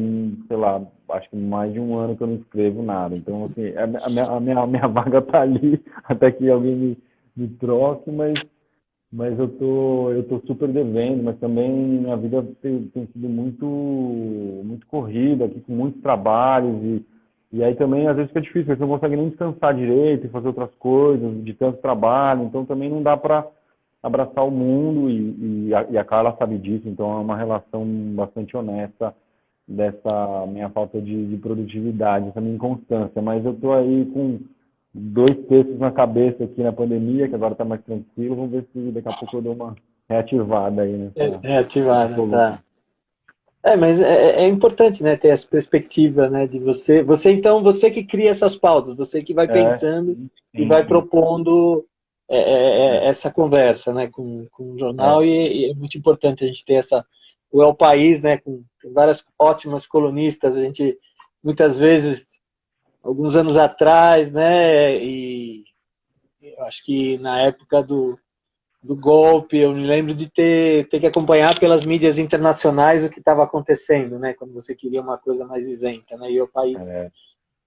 Speaker 1: sei lá, acho que mais de um ano que eu não escrevo nada. Então, assim, a minha vaga tá ali até que alguém me troque, mas eu tô super devendo, mas também minha vida tem sido muito corrida aqui, com muitos trabalhos e aí também às vezes fica difícil, porque você não consegue nem descansar direito e fazer outras coisas, de tanto trabalho, então também não dá para abraçar o mundo e a Carla sabe disso, então é uma relação bastante honesta dessa minha falta de produtividade, essa minha inconstância. Mas eu estou aí com dois textos na cabeça aqui na pandemia, que agora está mais tranquilo, vamos ver se daqui a pouco eu dou uma reativada aí nessa
Speaker 2: Reativada,
Speaker 1: coluna.
Speaker 2: tá. Mas é importante, né, ter essa perspectiva, né, de então, você que cria essas pautas, você que vai
Speaker 1: É,
Speaker 2: pensando e
Speaker 1: sim,
Speaker 2: vai
Speaker 1: sim.
Speaker 2: propondo essa conversa, né, com o jornal,
Speaker 1: É,
Speaker 2: e é muito importante a gente ter o El País, né, com várias ótimas colunistas, a gente, muitas vezes, alguns anos atrás, né, e eu acho que na época do golpe, eu me lembro de ter que acompanhar pelas mídias internacionais o que estava acontecendo, né? Quando você queria uma coisa mais isenta, né? E o país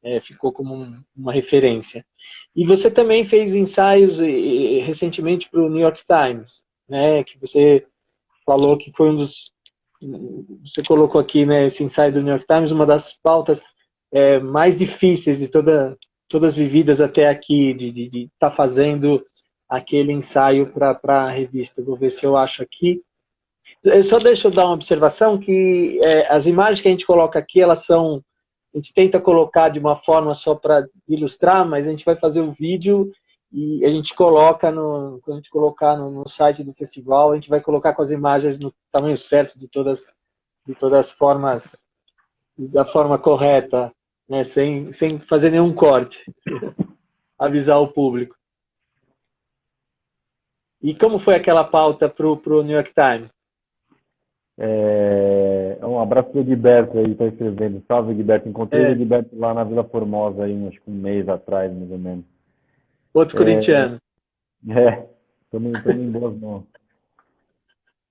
Speaker 1: é,
Speaker 2: ficou como uma referência. E você também fez ensaios recentemente para o New York Times, né? Que você falou que foi você colocou aqui, né? Esse ensaio do New York Times, uma das pautas mais difíceis de todas vividas até aqui, de estar fazendo aquele ensaio para a revista. Vou ver se eu acho aqui. Só deixa eu dar uma observação que as imagens que a gente coloca aqui, elas são... A gente tenta colocar de uma forma só para ilustrar, mas a gente vai fazer o vídeo e a gente coloca, quando a gente colocar no site do festival, a gente vai colocar com as imagens no tamanho certo de todas as formas, da forma correta, né, sem fazer nenhum corte, avisar o público. E como foi aquela pauta para o New York Times?
Speaker 1: um abraço para o Egberto aí, está escrevendo. Salve, Egberto. Encontrei o
Speaker 2: É,
Speaker 1: Egberto lá na Vila Formosa, aí, acho que um mês atrás, mais ou menos.
Speaker 2: outro
Speaker 1: É,
Speaker 2: corintiano.
Speaker 1: estamos em boas mãos.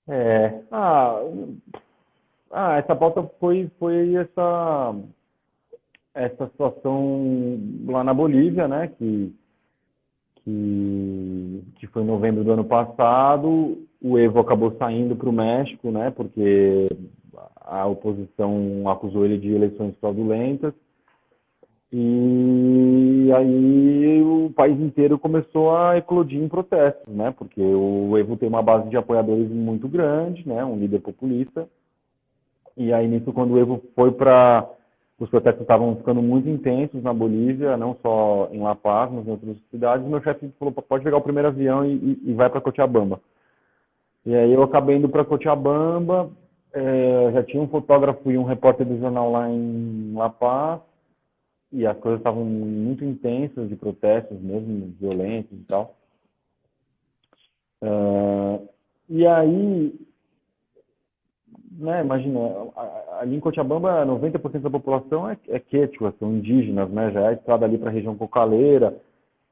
Speaker 1: É, ah, essa pauta foi essa situação lá na Bolívia, né, que foi em novembro do ano passado. O Evo acabou saindo para o México, né, porque a oposição acusou ele de eleições fraudulentas. E aí o país inteiro começou a eclodir em protestos, né, porque o Evo tem uma base de apoiadores muito grande, né, um líder populista. E aí nisso, quando o Evo foi para... Os protestos estavam ficando muito intensos na Bolívia, não só em La Paz, mas em outras cidades. Meu chefe falou, pode pegar o primeiro avião e vai para Cochabamba. E aí eu acabei indo para Cochabamba, já tinha um fotógrafo e um repórter do jornal lá em La Paz, e as coisas estavam muito intensas de protestos mesmo, violentos e tal. E aí né, imagina, ali em Cochabamba, 90% da população é quechua, são indígenas, né, já é a estrada ali para a região cocaleira,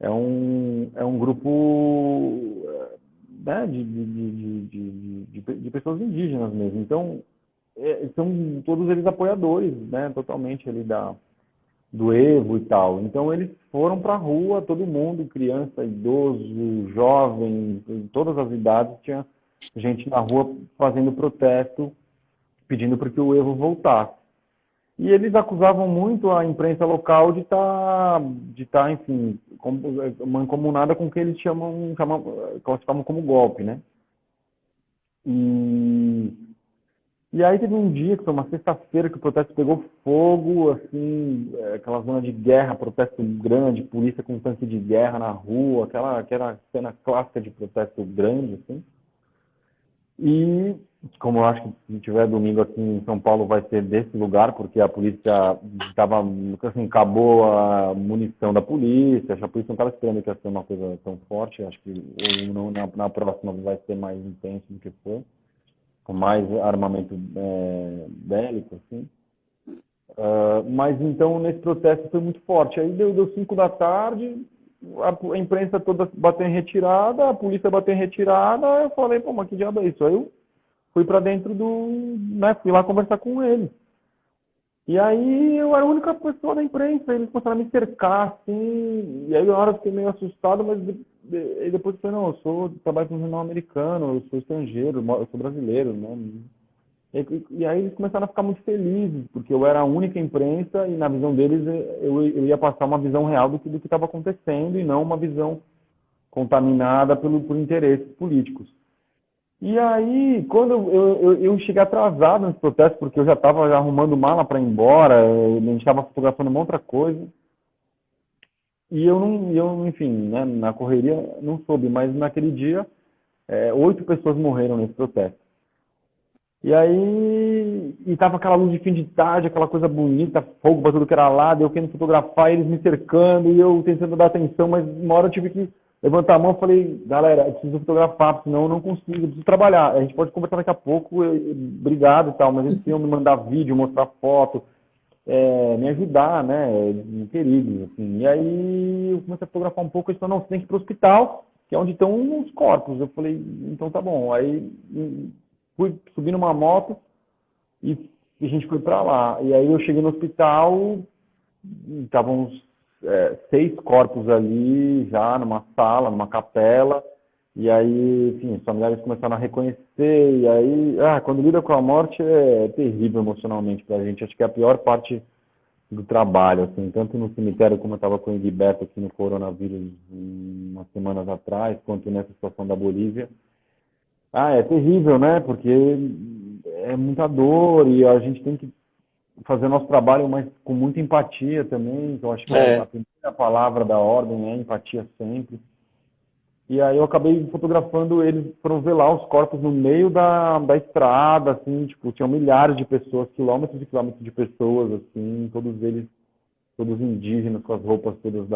Speaker 1: é um grupo, né, de pessoas indígenas mesmo. Então, são todos eles apoiadores, né, totalmente ali do Evo e tal. Então, eles foram para a rua, todo mundo, criança, idoso, jovem, em todas as idades, tinha gente na rua fazendo protesto, pedindo para que o Evo voltasse. E eles acusavam muito a imprensa local enfim, mancomunada com o que eles classificavam como golpe, né? E aí teve um dia, que foi uma sexta-feira, que o protesto pegou fogo, assim, aquela zona de guerra, protesto grande, polícia com tanque de guerra na rua, aquela cena clássica de protesto grande, assim. E, como eu acho que se tiver domingo aqui em São Paulo vai ser desse lugar, porque a polícia estava, assim, acabou a munição da polícia, a polícia não estava esperando que ia ser uma coisa tão forte, acho que ou não, na próxima vai ser mais intenso do que foi, com mais armamento bélico, assim. Mas então nesse protesto foi muito forte. Aí deu 5 da tarde, a imprensa toda bateu em retirada, a polícia bateu em retirada, eu falei, pô, mas que diabo é isso? Aí eu fui para dentro né, fui lá conversar com ele. E aí eu era a única pessoa da imprensa, eles começaram a me cercar, assim, e aí na hora eu fiquei meio assustado, mas depois eu falei, não, trabalho com um jornal americano, eu sou estrangeiro, eu sou brasileiro, né? E aí eles começaram a ficar muito felizes, porque eu era a única imprensa e na visão deles eu ia passar uma visão real do que estava acontecendo e não uma visão contaminada por interesses políticos. E aí, quando eu cheguei atrasado nesse protesto, porque eu já estava arrumando mala para ir embora, a gente estava fotografando uma outra coisa, e enfim, né, na correria não soube, mas naquele dia 8 pessoas morreram nesse protesto. E aí, tava aquela luz de fim de tarde, aquela coisa bonita, fogo para tudo que era lado, eu querendo fotografar, eles me cercando, e eu tentando dar atenção, mas uma hora eu tive que levantar a mão e falei, galera, eu preciso fotografar, senão eu não consigo, eu preciso trabalhar. A gente pode conversar daqui a pouco, obrigado e tal, mas eles iam me mandar vídeo, mostrar foto, me ajudar, né, queridos, assim. E aí eu comecei a fotografar um pouco, eles falaram, não, você tem que ir pro hospital, que é onde estão os corpos. Eu falei, então tá bom. Aí subi numa moto e a gente foi para lá. E aí eu cheguei no hospital, estavam 6 corpos ali, já numa sala, numa capela. E aí, enfim, os familiares começaram a reconhecer. E aí, quando lida com a morte é terrível emocionalmente pra gente. Acho que é a pior parte do trabalho, assim, tanto no cemitério, como eu estava com o Egberto aqui no coronavírus umas semanas atrás, quanto nessa situação da Bolívia. É terrível, né? Porque é muita dor e a gente tem que fazer nosso trabalho, mas com muita empatia também. Então, acho que a primeira palavra da ordem é empatia sempre. E aí eu acabei fotografando, eles foram velar os corpos no meio da estrada, assim, tipo, tinham milhares de pessoas, quilômetros e quilômetros de pessoas, assim, todos eles, todos indígenas, com as roupas todas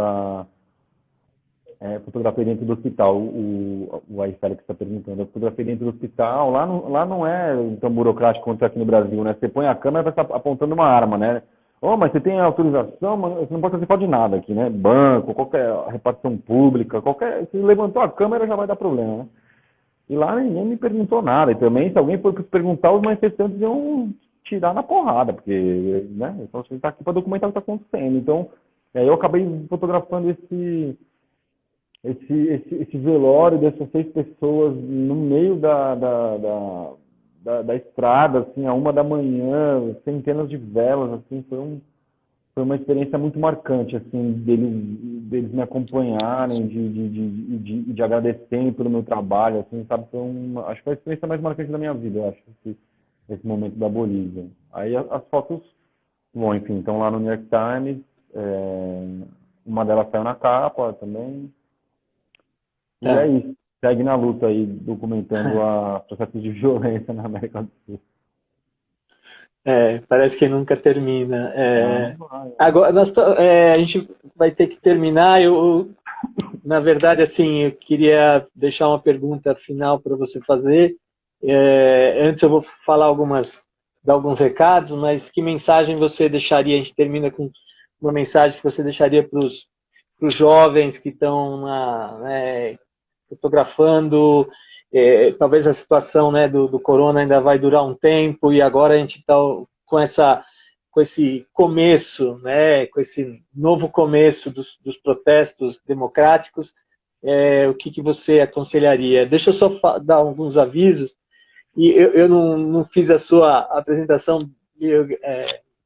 Speaker 1: fotografei dentro do hospital, o Aiceli que está perguntando, eu fotografei dentro do hospital, lá não é tão burocrático quanto é aqui no Brasil, né? Você põe a câmera e vai estar apontando uma arma, né? Mas você tem autorização, mas você não pode fazer falta de nada aqui, né? Banco, qualquer repartição pública, se levantou a câmera já vai dar problema, né? E lá ninguém me perguntou nada, e também se alguém for perguntar, os manifestantes iam tirar na porrada, porque, né? Então você está aqui para documentar o que está acontecendo. Então, eu acabei fotografando esse velório dessas 6 pessoas no meio da estrada, assim, a 1 da manhã, centenas de velas, assim, foi uma experiência muito marcante, assim, deles me acompanharem, de agradecerem pelo meu trabalho, assim, sabe, acho que foi a experiência mais marcante da minha vida, eu acho, esse momento da Bolívia. Aí as fotos, bom, enfim, estão lá no New York Times, uma delas saiu na capa também, e é isso. Segue na luta aí, documentando processos de violência na América do Sul.
Speaker 2: Parece que nunca termina. Agora, a gente vai ter que terminar. Na verdade, assim, eu queria deixar uma pergunta final para você fazer. Antes eu vou falar dar alguns recados, mas que mensagem você deixaria? A gente termina com uma mensagem que você deixaria para os jovens que estão fotografando. Talvez a situação, né, do corona ainda vai durar um tempo, e agora a gente está com esse começo, né, com esse novo começo dos protestos democráticos. O que você aconselharia? Deixa eu só dar alguns avisos. E eu não fiz a sua apresentação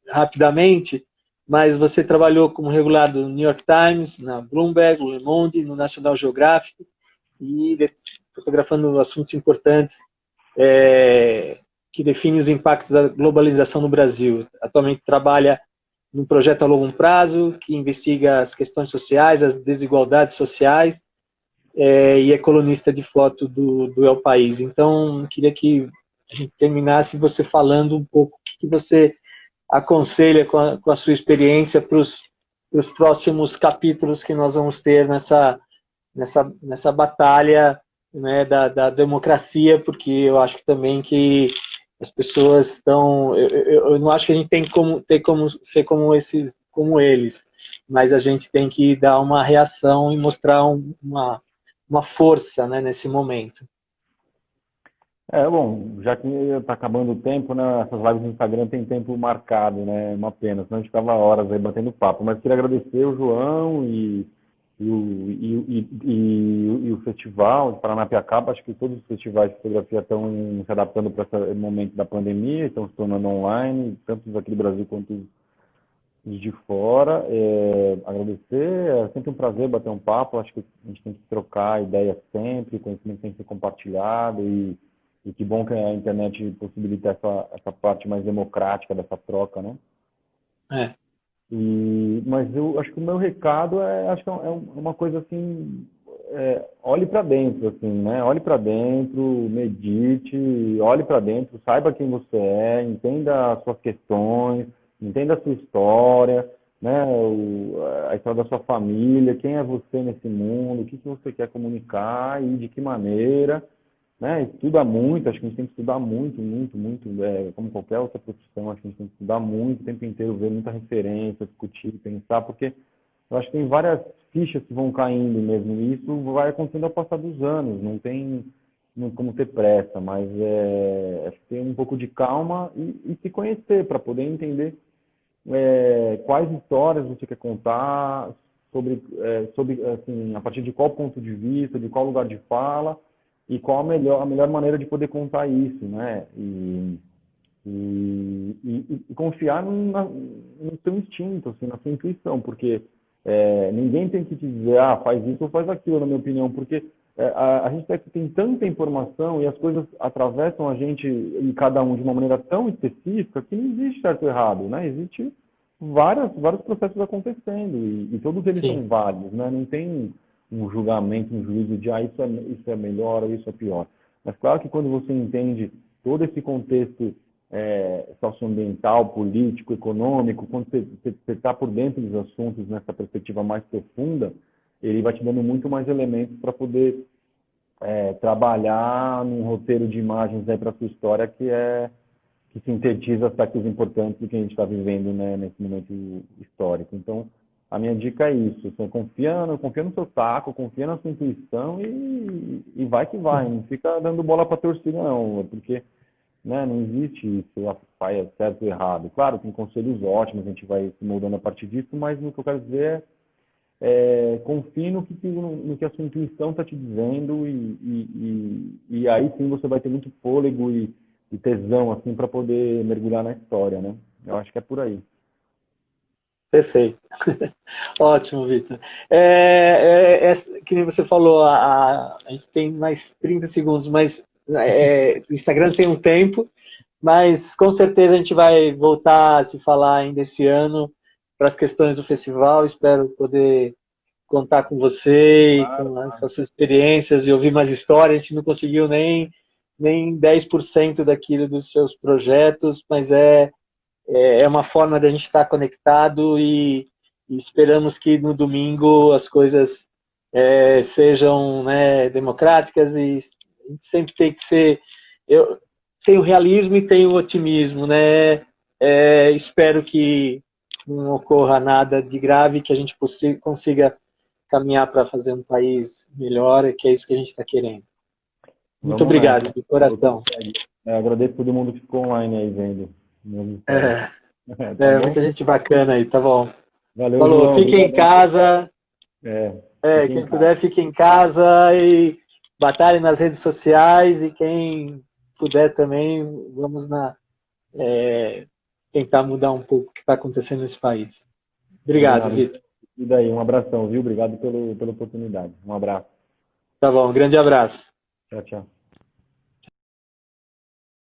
Speaker 2: rapidamente, mas você trabalhou como regular do New York Times, na Bloomberg, Le Monde, no National Geographic, e fotografando assuntos importantes que definem os impactos da globalização no Brasil. Atualmente trabalha num projeto a longo prazo que investiga as questões sociais, as desigualdades sociais, e é colunista de foto do El País. Então, queria que a gente terminasse você falando um pouco o que você aconselha com a sua experiência para os próximos capítulos que nós vamos ter nessa batalha, né, da democracia, porque eu acho que também que as pessoas estão... Eu não acho que a gente tem como ser como eles, mas a gente tem que dar uma reação e mostrar uma força, né, nesse momento.
Speaker 1: Bom, já que está acabando o tempo, né? Essas lives no Instagram tem tempo marcado, né? Uma pena, senão a gente ficava horas aí batendo papo. Mas queria agradecer o João e o festival de Paranapiacaba. Acho que todos os festivais de fotografia estão se adaptando para esse momento da pandemia, estão se tornando online, tanto os aqui do Brasil quanto os de fora. Agradecer, é sempre um prazer bater um papo. Acho que a gente tem que trocar ideias sempre, conhecimento tem que ser compartilhado, e que bom que a internet possibilita essa parte mais democrática dessa troca, né? Mas eu acho que o meu recado acho que é uma coisa assim, olhe para dentro, assim, né? Olhe para dentro, medite, olhe para dentro, saiba quem você é, entenda as suas questões, entenda a sua história, né? A história da sua família, quem é você nesse mundo, o que você quer comunicar e de que maneira, né? Estuda muito, acho que a gente tem que estudar muito, como qualquer outra profissão, acho que a gente tem que estudar muito, o tempo inteiro, ver muita referência, discutir, pensar, porque eu acho que tem várias fichas que vão caindo mesmo, e isso vai acontecendo ao passar dos anos, não tem como ter pressa, mas acho que tem um pouco de calma e se conhecer para poder entender quais histórias você quer contar, sobre assim, a partir de qual ponto de vista, de qual lugar de fala, e qual a melhor maneira de poder contar isso, né? E confiar no seu instinto, assim, na sua intuição, porque ninguém tem que te dizer, faz isso ou faz aquilo, na minha opinião, porque a gente tem tanta informação e as coisas atravessam a gente e cada um de uma maneira tão específica que não existe certo ou errado, né? Existe vários processos acontecendo e todos eles são válidos, né? Não tem um julgamento, um juízo de isso é melhor ou isso é pior. Mas claro que quando você entende todo esse contexto socioambiental, político, econômico, quando você está por dentro dos assuntos nessa perspectiva mais profunda, ele vai te dando muito mais elementos para poder trabalhar num roteiro de imagens para a sua história que sintetiza aspectos importantes do que a gente está vivendo, né, nesse momento histórico. Então, a minha dica é isso, assim, confia no seu taco, confia na sua intuição e vai que vai, não fica dando bola para a torcida não, porque, né, não existe isso, é certo ou errado. Claro, tem conselhos ótimos, a gente vai se moldando a partir disso, mas o que eu quero dizer confie no que a sua intuição está te dizendo e aí sim você vai ter muito fôlego e tesão assim, para poder mergulhar na história, né? Eu acho que é por aí.
Speaker 2: Perfeito. Ótimo, Vitor. Que nem você falou, a gente tem mais 30 segundos, mas o Instagram tem um tempo, mas com certeza a gente vai voltar a se falar ainda esse ano para as questões do festival. Espero poder contar com você e com essas suas experiências e ouvir mais histórias. A gente não conseguiu nem 10% daquilo dos seus projetos, mas é uma forma de a gente estar conectado e esperamos que no domingo as coisas sejam, né, democráticas, e a gente sempre tem que ser eu tenho realismo e tenho otimismo, né? Espero que não ocorra nada de grave, que a gente consiga caminhar para fazer um país melhor, que é isso que a gente está querendo. Muito
Speaker 1: Vamos nessa.
Speaker 2: obrigado, de coração.
Speaker 1: Agradeço todo mundo que ficou online aí vendo. Tá
Speaker 2: Muita
Speaker 1: bom?
Speaker 2: gente bacana aí, tá bom.
Speaker 1: Valeu,
Speaker 2: Falou,
Speaker 1: João.
Speaker 2: fique em casa.
Speaker 1: Fique em
Speaker 2: Quem
Speaker 1: casa.
Speaker 2: puder, fique em casa e batalhe nas redes sociais, e quem puder também, vamos tentar mudar um pouco o que está acontecendo nesse país. Obrigado,
Speaker 1: Combinado.
Speaker 2: Vitor.
Speaker 1: E daí, um abração, viu? Obrigado pela oportunidade. Um abraço.
Speaker 2: Tá bom, grande abraço.
Speaker 1: Tchau, tchau.